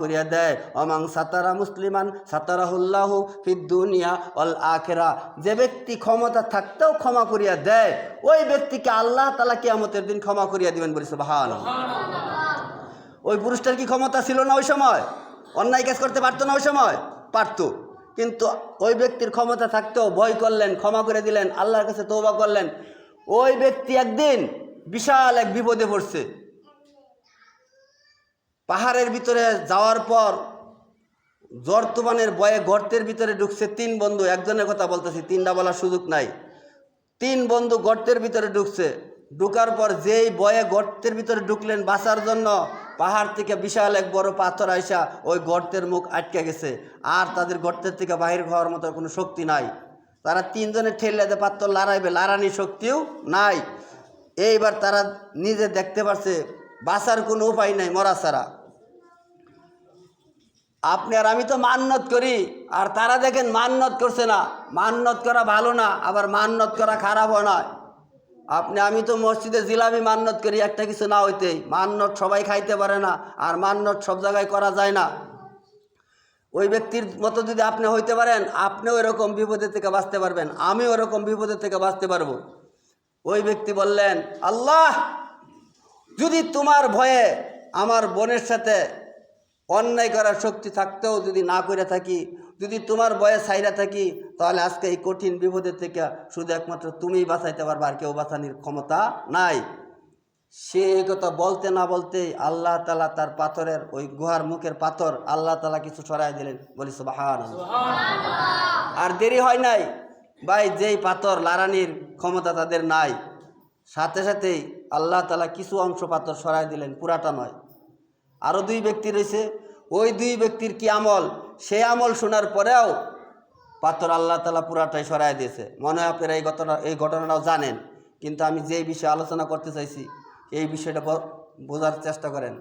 করিয়া দেয়। অমাং সাতারা মুসলিমান সাতারাহুল্লাহু ফিদ দুনিয়া ওয়াল আখিরা, যে ব্যক্তি ক্ষমতা থাকতেও ক্ষমা করিয়া দেয় ওই ব্যক্তিকে আল্লাহ তাআলা কিয়ামতের দিন ক্ষমা করিয়া দিবেন। বলি সুবহানাল্লাহ। ওই পুরুষটার কি ক্ষমতা ছিল না ওই সময়? অন্যায় কাজ করতে পারতো না ওই সময়? পারতো, কিন্তু ওই ব্যক্তির ক্ষমতা থাকতেও ভয় করলেন, ক্ষমা করে দিলেন, আল্লাহর কাছে তওবা করলেন। ওই ব্যক্তি একদিন বিশাল এক বিপদে পড়ছে। পাহাড়ের ভিতরে যাওয়ার পর জ্বর তুফানের ভয়ে গর্তের ভিতরে ঢুকছে। 3 বন্ধু, একজনের কথা বলতেছি, 3টা বলার সুযোগ নাই। 3 বন্ধু গর্তের ভিতরে ঢুকছে। ঢুকার পর যেই ভয়ে গর্তের ভিতরে ঢুকলেন বাঁচার জন্য, পাহাড় থেকে বিশাল এক বড় পাথর আইসা ওই গর্তের মুখ আটকে গেছে। আর তাদের গর্তের থেকে বাহির হওয়ার মতো কোনো শক্তি নাই। তারা 3 জনে ঠেললে পাথর লড়াইবে, লড়ানির শক্তিও নাই। এইবার তারা নিজে দেখতে পারছে বাঁচার কোনো উপায় নাই মরা ছাড়া। আপনি আর আমি তো মান্নত করি, আর তারা দেখেন মান্নত করছে না। মান্নত করা ভালো না, আবার মান্নত করা খারাপও নয়। আপনি আমি তো মসজিদে জিলাপি মান্নত করি একটা কিছু না হইতেই। মান্নত সবাই খাইতে পারে না, আর মান্নত সব জায়গায় করা যায় না। ওই ব্যক্তির মতো যদি আপনি হইতে পারেন, আপনিও এরকম বিপদের থেকে বাঁচতে পারবেন, আমিও এরকম বিপদের থেকে বাঁচতে পারবো। ওই ব্যক্তি বললেন, আল্লাহ, যদি তোমার ভয়ে আমার বোনের সাথে অন্যায় করার শক্তি থাকতেও যদি না করে থাকি, যদি তোমার ভয়ে ছাইরা থাকি, তাহলে আজকে এই কঠিন বিপদের থেকে শুধু একমাত্র তুমিই বাঁচাইতে পারবে, আর কেউ বাঁচানোর ক্ষমতা নাই। সে এই কথা বলতে না বলতেই আল্লাহ তাআলা তার পাথরের ওই গুহার মুখের পাথর আল্লাহ তাআলা কিছু সরাই দিলেন। বলি সুবহানাল্লাহ। আর দেরি হয় নাই ভাই, যেই পাথর লারানির ক্ষমতা তাদের নাই, সাথে সাথেই আল্লাহ তাআলা কিছু অংশ পাথর সরাই দিলেন, পুরাটা নয়। আরও 2 ব্যক্তি রয়েছে, ওই 2 ব্যক্তির কি আমল, সেই আমল শোনার পরেও পাথর আল্লাহ তাআলা পুরাটাই সরাই দিয়েছে। মনে হয় আপনারা এই ঘটনাটাও জানেন, কিন্তু আমি যেই বিষয়ে আলোচনা করতে চাইছি এই বিষয়টা বোঝার চেষ্টা করেন।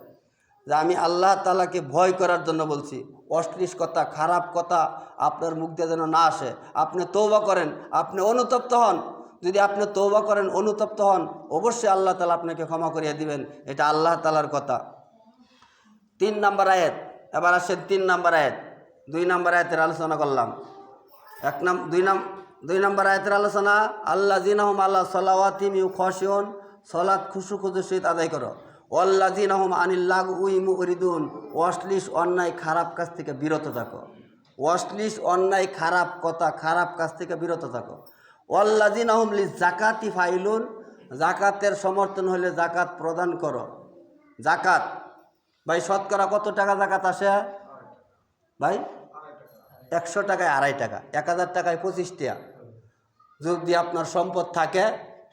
যে আমি আল্লাহ তাআলাকে ভয় করার জন্য বলছি। অশ্লীল কথা, খারাপ কথা আপনার মুখ দিয়ে যেন না আসে। আপনি তওবা করেন, আপনি অনুতপ্ত হন। যদি আপনি তওবা করেন, অনুতপ্ত হন, অবশ্যই আল্লাহ তাআলা আপনাকে ক্ষমা করিয়ে দিবেন। এটা আল্লাহ তাআলার কথা। 3 নম্বর আয়াত। এবার আসেন 3 নম্বর আয়াত। 2 নম্বর আয়াতের আলোচনা করলাম। 2 নম্বর আয়াতের আলোচনা, আল্লাযীনা হুম আলা সালাওয়াতিহিম ইউখাশিউন, সালাত খুশু খুজুর সহিত আদায় করো। ওয়াল্লাযীনা হুম আনিল লাগউই মুরিদুন, অশ্লীল অন্যায় খারাপ কাজ থেকে বিরত থাকো। অশ্লীল অন্যায় খারাপ কথা, খারাপ কাজ থেকে বিরত থাকো। ওয়াল্লাযীনা হুম লিযাকাতি ফাইলুন, যাকাতের সমর্থন হলে যাকাত প্রদান করো। যাকাত ভাই, শতকরা কত টাকা যাকাত আসে ভাই? 100 টাকায় 2.5 টাকা, 1000 টাকায় 25 টাকা। যদি আপনার সম্পদ থাকে,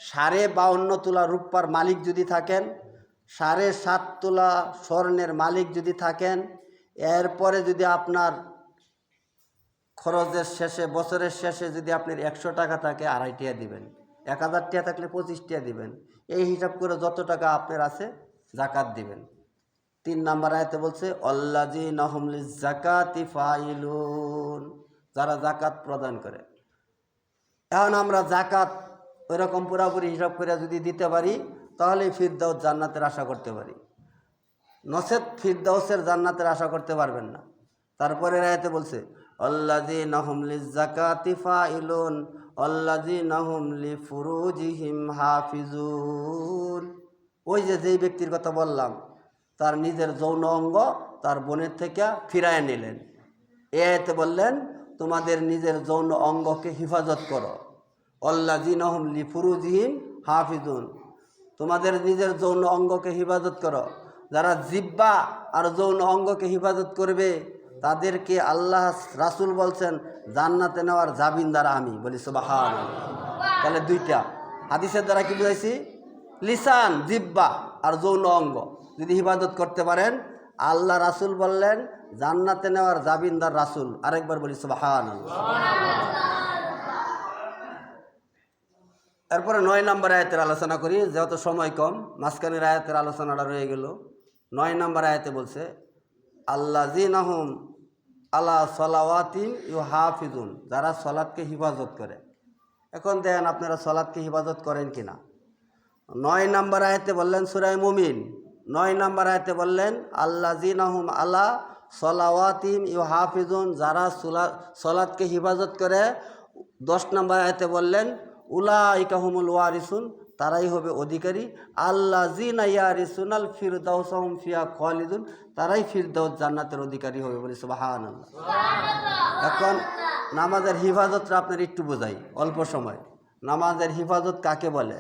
52.5 তোলা রূপার মালিক যদি থাকেন, 7.5 তোলা স্বর্ণের মালিক যদি থাকেন, এরপরে যদি আপনার খরচের শেষে, বছরের শেষে যদি আপনার 100 টাকা থাকে, 2.5 টাকা দিবেন। 1000 টাকা থাকলে 25 টাকা দিবেন। এই হিসাব করে যত টাকা আপনার আছে যাকাত দিবেন। 3 নম্বর আয়াতে বলছে, আল্লাযীনা হুম লিযাকাতি ফাইলুন, যারা যাকাত প্রদান করে। এখন আমরা যাকাত ওইরকম পুরাপুরি হিসাব করে যদি দিতে পারি, তাহলে ফিরদাউস জান্নাতের আশা করতে পারি। নচেত ফিরদাউসের জান্নাতের আশা করতে পারবেন না। তারপরে আয়াতে বলছে, আল্লাযীনা হুম লিযাকাতি ফাইলুন আল্লাযীনা হুম লিফুরুজিহিম হাফিজুন। ওই যেই ব্যক্তির কথা বললাম, তার নিজের যৌন অঙ্গ তার বোনের থেকে ফিরায় নিলেন। এ আয়াতে বললেন, তোমাদের নিজের যৌন অঙ্গকে হেফাজত করো। আল্লাযীনা হুম লিফুরুজিহিম হাফিজুন, তোমাদের নিজের যৌন অঙ্গকে হেফাজত করো। যারা জিহ্বা আর যৌন অঙ্গকে হেফাজত করবে, তাদেরকে আল্লাহ রাসূল বলছেন জান্নাতে নেওয়ার জামিনদার আমি। বলি সুবহানাল্লাহ। তাহলে 2টা হাদিসের দ্বারা কি বুঝাইছি? লিসান, জিহ্বা আর যৌন অঙ্গ যদি হেফাজত করতে পারেন, আল্লাহ রাসূল বললেন জান্নাতে নেওয়ার জামিনদার রাসূল। আরেকবার বলি সুবহানাল্লাহ। এরপরে 9 নম্বর আয়াতের আলোচনা করি, যেহেতু সময় কম, মাঝখানের আয়াতের আলোচনাটা রয়ে গেল। 9 নম্বর আয়াতে বলছে, আল্লাযীনা হুম আলা সালাওয়াতিহিম ইউহাফিজুন, যারা সালাতকে হিফাজত করে। এখন দেখেন আপনারা সালাতকে হিফাজত করেন কিনা। 9 নম্বর আয়াতে বললেন সূরা মুমিন, 9 নম্বর আয়াতে বললেন আল্লাযীনা হুম আলা সলাওয়াতিম ইউ হাফিজুন, যারা সলাৎকে হিফাজত করে। 10 নম্বর আয়াতে বললেন উলাইকা হুমুল ওয়ারিসুন, তারাই হবে অধিকারী। আল্লাযিনা ইয়ারিসুনাল ফিরদাউস হুম ফিহা খালিদুন, তারাই ফিরদাউস জান্নাতের অধিকারী হবে। বলি সুবহানাল্লাহ। এখন নামাজের হিফাজতটা আপনার একটু বোঝাই অল্প সময়। নামাজের হিফাজত কাকে বলে?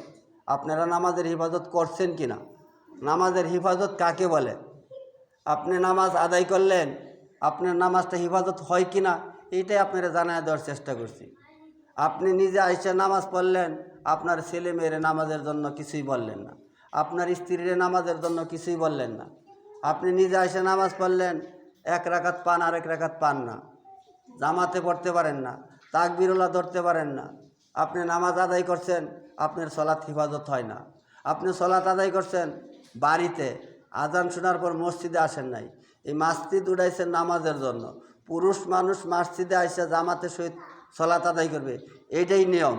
আপনারা নামাজের হিফাজত করছেন কি না? নামাজের হিফাজত কাকে বলে? আপনি নামাজ আদায় করলেন, আপনার নামাজটা হিফাজত হয় কি না এইটাই আপনারা জানায় দেওয়ার চেষ্টা করছি। আপনি নিজে আইসা নামাজ পড়লেন, আপনার ছেলে মেয়েরে নামাজের জন্য কিছুই বললেন না, আপনার স্ত্রীরে নামাজের জন্য কিছুই বললেন না। আপনি নিজে আইসা নামাজ পড়লেন, 1 রাকাত পান, আর 1 রাকাত পান না, জামাতে পড়তে পারেন না, তাকবীরুল্লাহ ধরতে পারেন না। আপনি নামাজ আদায় করছেন, আপনার সলাৎ হিফাজত হয় না। আপনি সলাৎ আদায় করছেন বাড়িতে, আজান শোনার পর মসজিদে আসেন নাই। এই মসজিদ উঠাইছেন নামাজের জন্য। পুরুষ মানুষ মসজিদে আইসা জামাতে সহিত সলাৎ আদায় করবে, এইটাই নিয়ম,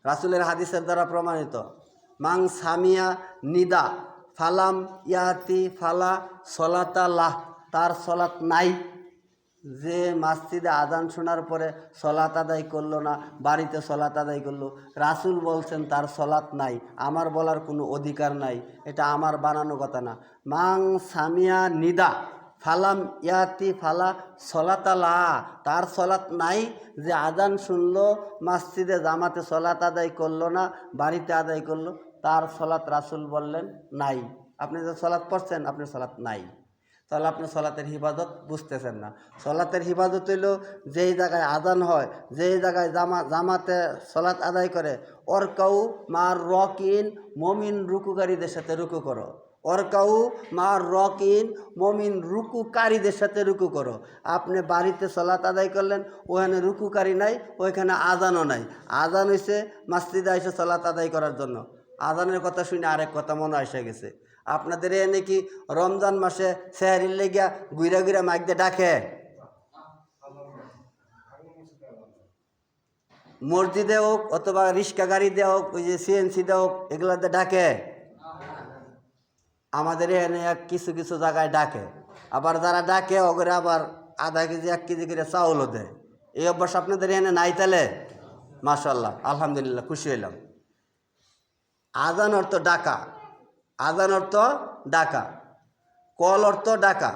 রাসূলের হাদিসের দ্বারা প্রমাণিত। মাং সামিয়া নিদা ফালাম ইয়াতি ফালা সলাতা লাহ, তার সলাৎ নাই। যে মসজিদে আজান শোনার পরে সলাত আদায় করলো না, বাড়িতে সলাত আদায় করলো, রাসূল বলছেন তার সলাত নাই। আমার বলার কোনো অধিকার নাই, এটা আমার বানানো কথা না। মাং সামিয়া নিদা ফালাম ইয়াতি ফালা সলাতালা, তার সলাত নাই। যে আজান শুনলো, মসজিদে জামাতে সলাত আদায় করলো না, বাড়িতে আদায় করলো, তার সলাত রাসূল বললেন নাই। আপনি যে সলাত পড়ছেন, আপনার সলাত নাই। তাহলে আপনি সলাতের হিফাজত বুঝতেছেন না। সলাতের হিফাজত হইল যেই জায়গায় আজান হয়, যেই জায়গায় জামাতে সলাত আদায় করে, অরকাউ মার রকিন, মমিন রুকুকারীদের সাথে রুকু করো। অরকাউ মার রকিন, মমিন রুকুকারীদের সাথে রুকু করো। আপনি বাড়িতে সলাত আদায় করলেন, ওখানে রুকুকারী নাই, ওইখানে আজানও নাই। আজান হয়েছে মসজিদে এসে সলাত আদায় করার জন্য। আজানের কথা শুনে আরেক কথা মনে এসে গেছে। আপনাদের এনে কি রমজান মাসে সেহরির লেগিয়া গুইরা গুইরা মাইক দিয়ে ডাকে? মসজিদে হোক অথবা রিক্সা গাড়িতে হোক, ওই যে সিএনসিতে হোক, এগুলাতে ডাকে? আমাদের এখানে কিছু কিছু জায়গায় ডাকে। আবার যারা ডাকে ওগুলো আবার আধা কেজি 1 কেজি করে চাউলও দেয়। এই অভ্যাস আপনাদের এখানে নাই? তাহলে মাশাআল্লাহ, আলহামদুলিল্লাহ, খুশি হইলাম। আজান অর্থ ডাকা, আজান অর্থ ডাকা, কল অর্থ ডাকা।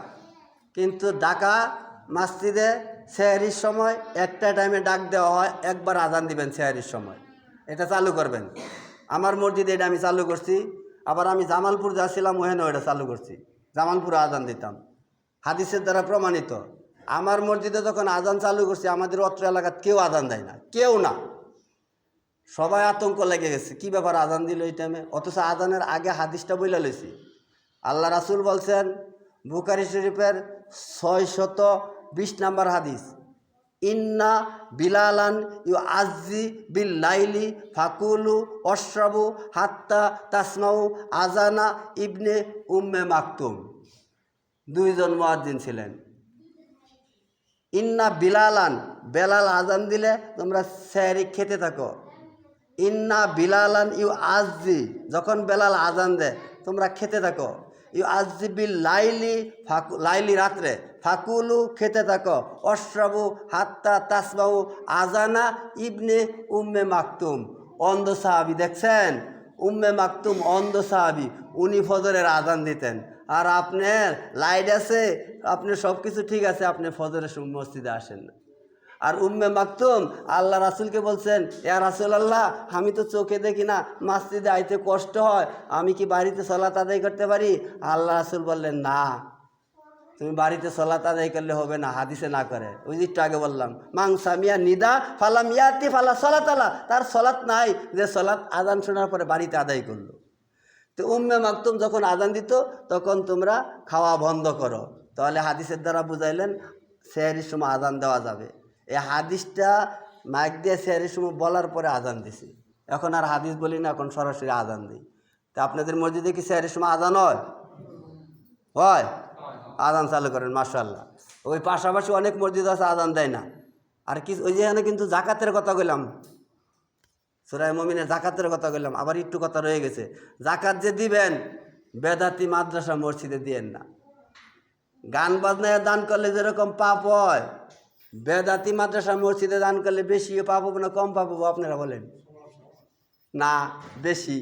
কিন্তু ডাকা মসজিদে সেহরির সময় একটা টাইমে ডাক দেওয়া হয়, একবার আজান দিবেন সেহরির সময়, এটা চালু করবেন। আমার মসজিদে এটা আমি চালু করছি। আবার আমি জামালপুর যাচ্ছিলাম, ওখানে ওটা চালু করছি, জামালপুরে আজান দিতাম, হাদিসের দ্বারা প্রমাণিত। আমার মসজিদে যখন আজান চালু করছি, আমাদের অত্র এলাকার কেউ আজান দেয় না, কেউ না। সবাই আতঙ্ক লেগে গেছে, কী ব্যাপার আজান দিল এই টাইমে? অথচ আজানের আগে হাদিসটা বইলা লইছি। আল্লাহ রাসূল বলছেন, বুখারী শরীফের 620 নম্বর হাদিস, ইন্না বিলালান ইউ আজি বিল লাইলি ফাকুলু অশ্রাবু হাত্তা তাসমাউ আজানা ইবনে উম্মে মাকতুম। 2 জন মুয়াজ্জিন ছিলেন। ইন্না বিলালান, বেলাল আজান দিলে তোমরা সেহরি খেতে থাকো। ইন্না বিলালান ইউ আজি, যখন বেলাল আজান দেয় তোমরা খেতে থাকো। ইউ আজি বিল লাইলি, লাইলি রাত্রে, ফাকুলু খেতে থাকো, অশ্রাবু হাত্তা তাসমাউ আজানা ইবনে উম্মে মাকতুম। অন্ধ সাহাবি, দেখছেন? উম্মে মাকতুম অন্ধ সাহাবি, উনি ফজরের আজান দিতেন। আর আপনার লাইট আছে, আপনার সব কিছু ঠিক আছে, আপনি ফজরের মসজিদে আসেন না। আর উম্মে মাকতুম আল্লাহ রাসূলকে বলছেন, ইয়া রাসূলুল্লাহ, আমি তো চোখে দেখি না, মসজিদে আইতে কষ্ট হয়, আমি কি বাড়িতে সালাত আদায় করতে পারি? আল্লাহ রাসূল বললেন, না, তুমি বাড়িতে সালাত আদায় করলে হবে না, হাদিসে না করে। ওই যে একটু আগে বললাম, মাং সামিয়া নিদা ফালাম ইয়াতি ফালা সালাতালা, তার সালাত নাই, যে সালাত আজান শোনার পরে বাড়িতে আদায় করলো। তো উম্মে মাকতুম যখন আজান দিত, তখন তোমরা খাওয়া বন্ধ করো। তাহলে হাদিসের দ্বারা বুঝাইলেন সেহরির সময় আজান দেওয়া যাবে। এই হাদিসটা মাইক দিয়ে সেহরির সময় বলার পরে আজান দিছি। এখন আর হাদিস বলি না, এখন সরাসরি আজান দিই। তা আপনাদের মসজিদে কি সেহরির সময় আজান হয়? হয়? আজান চালু করেন, মাশাআল্লাহ। ওই পাশাপাশি অনেক মসজিদ আছে আজান দেয় না। আর কি, ওই যে এখানে কিন্তু জাকাতের কথা কইলাম, সূরা মুমিনের জাকাতের কথা কইলাম, আবার একটু কথা রয়ে গেছে। জাকাত যে দিবেন, বেদাতি মাদ্রাসা মসজিদে দিয়েন না। গান বাজনায় দান করলে যেরকম পাপ হয়, বেদাতি মাদ্রাসা মসজিদে দান করলে বেশি পাপ হবো না কম পাপ হবো আপনারা বলেন? না, বেশি।